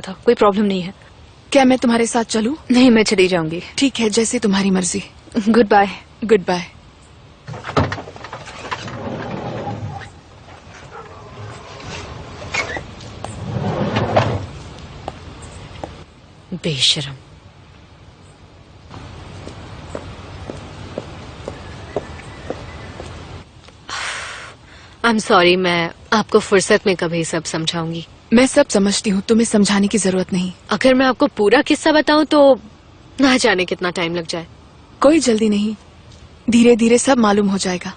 था, कोई प्रॉब्लम नहीं है। क्या मैं तुम्हारे साथ चलूं? नहीं, मैं चली जाऊंगी। ठीक है, जैसे तुम्हारी मर्जी। Goodbye. Goodbye. बेशरम। आई एम सॉरी, मैं आपको फुर्सत में कभी सब समझाऊंगी। मैं सब समझती हूँ, तुम्हें समझाने की जरूरत नहीं। अगर मैं आपको पूरा किस्सा बताऊं तो ना जाने कितना टाइम लग जाए। कोई जल्दी नहीं, धीरे धीरे सब मालूम हो जाएगा।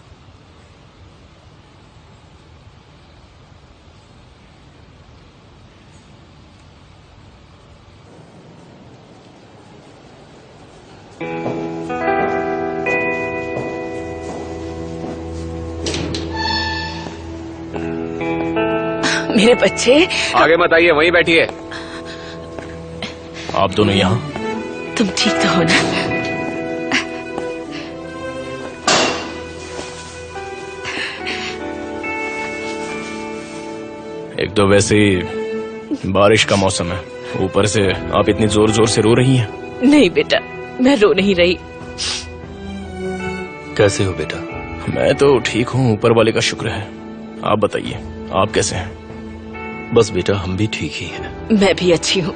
मेरे बच्चे। आगे मत आइए, वहीं बैठिए। आप दोनों यहाँ? तुम ठीक तो हो ना? एक तो वैसे ही बारिश का मौसम है, ऊपर से आप इतनी जोर जोर से रो रही हैं। नहीं बेटा, मैं रो नहीं रही। कैसे हो बेटा? मैं तो ठीक हूँ, ऊपर वाले का शुक्र है। आप बताइए, आप कैसे हैं? बस बेटा, हम भी ठीक ही हैं। मैं भी अच्छी हूँ।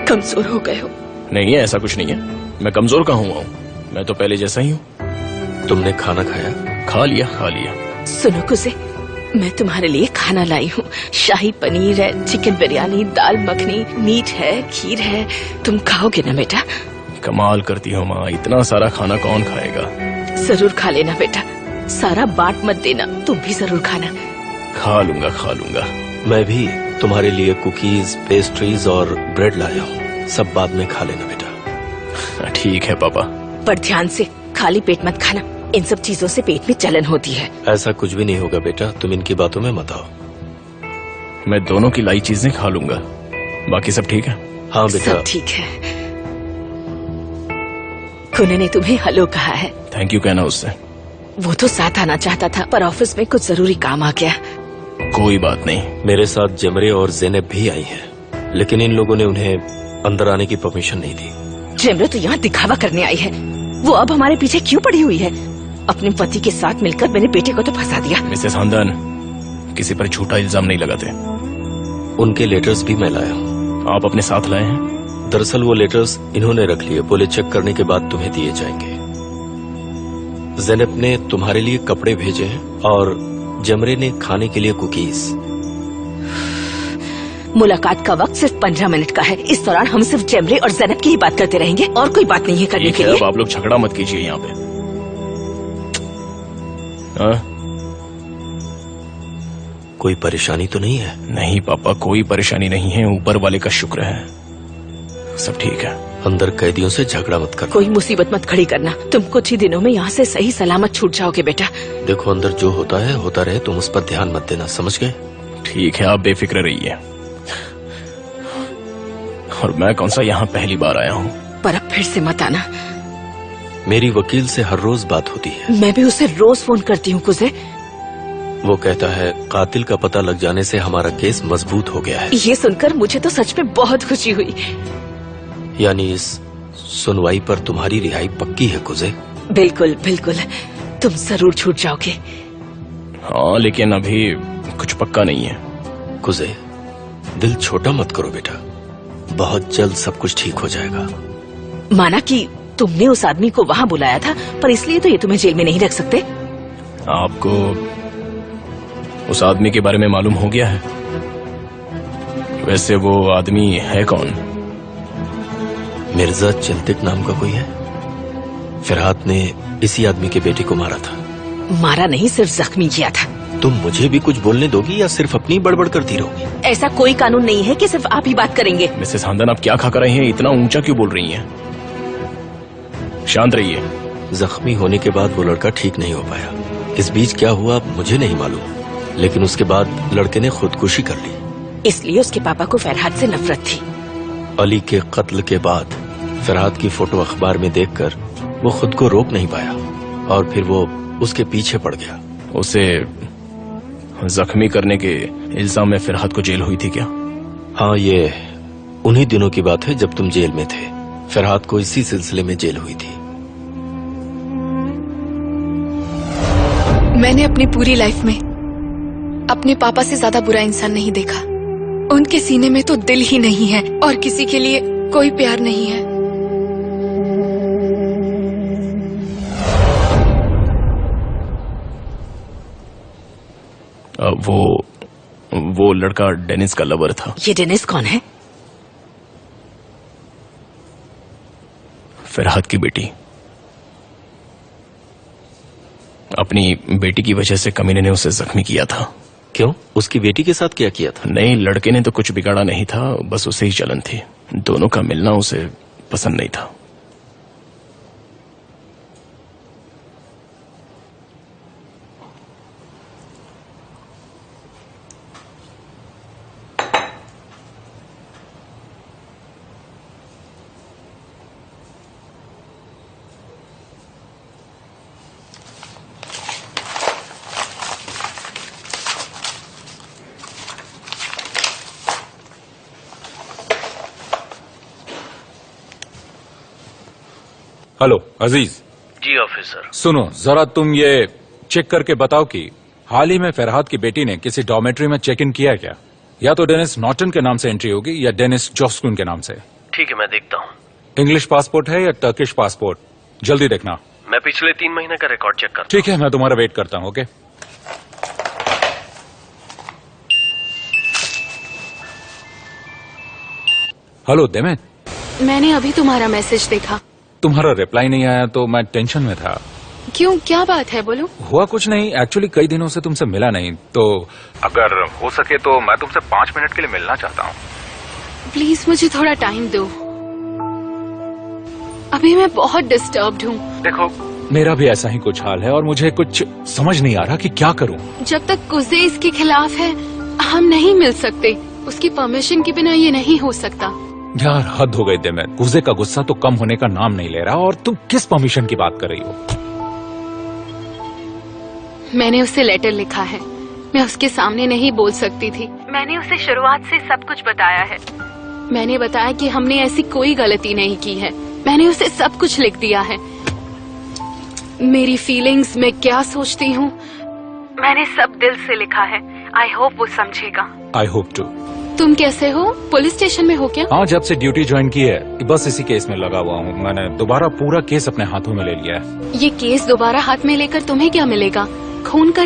कमजोर हो गए हो? नहीं है, ऐसा कुछ नहीं है। मैं कमजोर कहाँ हुआ हूँ? मैं तो पहले जैसा ही हूँ। तुमने खाना खाया? खा लिया, खा लिया। सुनो कुसे, मैं तुम्हारे लिए खाना लाई हूँ। शाही पनीर है, चिकन बिरयानी, दाल मखनी, मीट है, खीर है। तुम खाओगे ना बेटा? कमाल करती हो माँ, इतना सारा खाना कौन खाएगा? जरूर खा लेना बेटा, सारा बांट मत देना, तुम भी जरूर खाना। खा लूंगा, खा लूंगा। मैं भी तुम्हारे लिए कुकीज, पेस्ट्रीज और ब्रेड लाया हूँ, सब बाद में खा लेना बेटा। ठीक है पापा। पर ध्यान से, खाली पेट मत खाना, इन सब चीजों से पेट में जलन होती है। ऐसा कुछ भी नहीं होगा बेटा, तुम इनकी बातों में मत आओ। मैं दोनों की लाई चीजें खा लूंगा, बाकी सब ठीक है? हाँ बेटा, सब ठीक है। कुने ने तुम्हें हेलो कहा है। थैंक यू कहना उससे। वो तो साथ आना चाहता था, पर ऑफिस में कुछ जरूरी काम आ गया। कोई बात नहीं। मेरे साथ जमरे और ज़ैनब भी आई हैं, लेकिन इन लोगों ने उन्हें अंदर आने की परमिशन नहीं दी। जेमरे तो यहाँ दिखावा करने आई है, वो अब हमारे पीछे क्यों पड़ी हुई है? अपने पति के साथ मिलकर मेरे बेटे को तो फंसा दिया। मिसेस हमदन, किसी पर झूठा इल्जाम नहीं लगाते। उनके लेटर्स भी मैं लाया हूँ। आप अपने साथ लाए हैं? दरअसल वो लेटर्स इन्होंने रख लिए, बोले चेक करने के बाद तुम्हें दिए जाएंगे। ज़ैनब ने तुम्हारे लिए कपड़े भेजे हैं और जमरे ने खाने के लिए कुकीज। मुलाकात का वक्त सिर्फ 15 मिनट का है, इस दौरान हम सिर्फ जमरे और ज़ैनब की ही बात करते रहेंगे और कोई बात नहीं है करने के लिए। अब आप लोग झगड़ा मत कीजिए यहाँ पे। कोई परेशानी तो नहीं है? नहीं पापा, कोई परेशानी नहीं है, ऊपर वाले का शुक्र है, सब ठीक है। अंदर कैदियों से झगड़ा मत करना। कोई मुसीबत मत खड़ी करना, तुम कुछ ही दिनों में यहाँ से सही सलामत छूट जाओगे बेटा। देखो, अंदर जो होता है होता रहे, तुम उस पर ध्यान मत देना, समझ गए? ठीक है, आप बेफिक्र रहिए। और मैं कौन सा यहाँ पहली बार आया हूँ? पर अब फिर से मत आना। मेरी वकील से हर रोज बात होती है। मैं भी उसे रोज फोन करती हूँ कुसे। वो कहता है कातिल का पता लग जाने से हमारा केस मजबूत हो गया है। ये सुनकर मुझे तो सच में बहुत खुशी हुई। यानी इस सुनवाई पर तुम्हारी रिहाई पक्की है कुजे? बिल्कुल बिल्कुल, तुम जरूर छूट जाओगे। हाँ, लेकिन अभी कुछ पक्का नहीं है। कुजे, दिल छोटा मत करो बेटा, बहुत जल्द सब कुछ ठीक हो जाएगा। माना कि तुमने उस आदमी को वहाँ बुलाया था, पर इसलिए तो ये तुम्हें जेल में नहीं रख सकते। आपको उस आदमी के बारे में मालूम हो गया है? वैसे वो आदमी है कौन? मिर्जा चिल्तिक नाम का कोई है। फिरहाद ने इसी आदमी के बेटे को मारा था। मारा नहीं, सिर्फ जख्मी किया था। तुम मुझे भी कुछ बोलने दोगी या सिर्फ अपनी बड़बड़ करती रहोगी? ऐसा कोई कानून नहीं है कि सिर्फ आप ही बात करेंगे। मिसेस हमदन, आप क्या खा कर रही हैं? इतना ऊंचा क्यों बोल रही हैं? शांत रहिए। जख्मी होने के बाद वो लड़का ठीक नहीं हो पाया। इस बीच क्या हुआ मुझे नहीं मालूम, लेकिन उसके बाद लड़के ने खुदकुशी कर ली। इसलिए उसके पापा को फरहाद से नफरत थी। अली के कत्ल के बाद फरहाद की फोटो अखबार में देखकर वो खुद को रोक नहीं पाया और फिर वो उसके पीछे पड़ गया। उसे जख्मी करने के इल्जाम में फिरहाद को जेल हुई थी क्या? हाँ, ये उन्हीं दिनों की बात है जब तुम जेल में थे। फिरहाद को इसी सिलसिले में जेल हुई थी। मैंने अपनी पूरी लाइफ में अपने पापा से ज्यादा बुरा इंसान नहीं देखा। उनके सीने में तो दिल ही नहीं है और किसी के लिए कोई प्यार नहीं है। वो लड़का डेनिस का लवर था। ये डेनिस कौन है? फिरहाद की बेटी। अपनी बेटी की वजह से कमीने ने उसे जख्मी किया था। क्यों? उसकी बेटी के साथ क्या किया था? नहीं, लड़के ने तो कुछ बिगाड़ा नहीं था, बस उसे ही जलन थी। दोनों का मिलना उसे पसंद नहीं था। हेलो अजीज। जी ऑफिसर। सुनो जरा, तुम ये चेक करके बताओ कि हाल ही में फरहाद की बेटी ने किसी डॉर्मेट्री में चेक इन किया क्या? या तो डेनिस नॉर्टन के नाम से एंट्री होगी या डेनिस जॉस्कुन के नाम से। ठीक है, मैं देखता हूँ। इंग्लिश पासपोर्ट है या टर्किश पासपोर्ट? जल्दी देखना। मैं पिछले 3 महीने का रिकॉर्ड चेक करता ठीक है, मैं तुम्हारा वेट करता हूँ। ओके। हेलो देमेन। मैंने अभी तुम्हारा मैसेज देखा। तुम्हारा रिप्लाई नहीं आया तो मैं टेंशन में था। क्यों, क्या बात है? बोलो। हुआ कुछ नहीं, एक्चुअली कई दिनों से तुमसे मिला नहीं, तो अगर हो सके तो मैं तुमसे 5 मिनट के लिए मिलना चाहता हूँ। प्लीज मुझे थोड़ा टाइम दो। अभी मैं बहुत डिस्टर्ब्ड हूँ। देखो, मेरा भी ऐसा ही कुछ हाल है और मुझे कुछ समझ नहीं आ रहा कि क्या करूँ। जब तक कुजे इसके खिलाफ है हम नहीं मिल सकते। उसकी परमिशन के बिना ये नहीं हो सकता। यार हद हो गई देमेन। कुजे का गुस्सा तो कम होने का नाम नहीं ले रहा और तुम किस परमिशन की बात कर रही हो? मैंने उसे लेटर लिखा है। मैं उसके सामने नहीं बोल सकती थी। मैंने उसे शुरुआत से सब कुछ बताया है। मैंने बताया कि हमने ऐसी कोई गलती नहीं की है। मैंने उसे सब कुछ लिख दिया है। मेरी फीलिंग्स, मैं क्या सोचती हूँ, मैंने सब दिल से लिखा है। आई होप वो समझेगा। I hope too. तुम कैसे हो? पुलिस स्टेशन में हो क्या? हाँ, जब से ड्यूटी ज्वाइन की है बस इसी केस में लगा हुआ हूँ। मैंने दोबारा पूरा केस अपने हाथों में ले लिया है। ये केस दोबारा हाथ में लेकर तुम्हें क्या मिलेगा? खून कर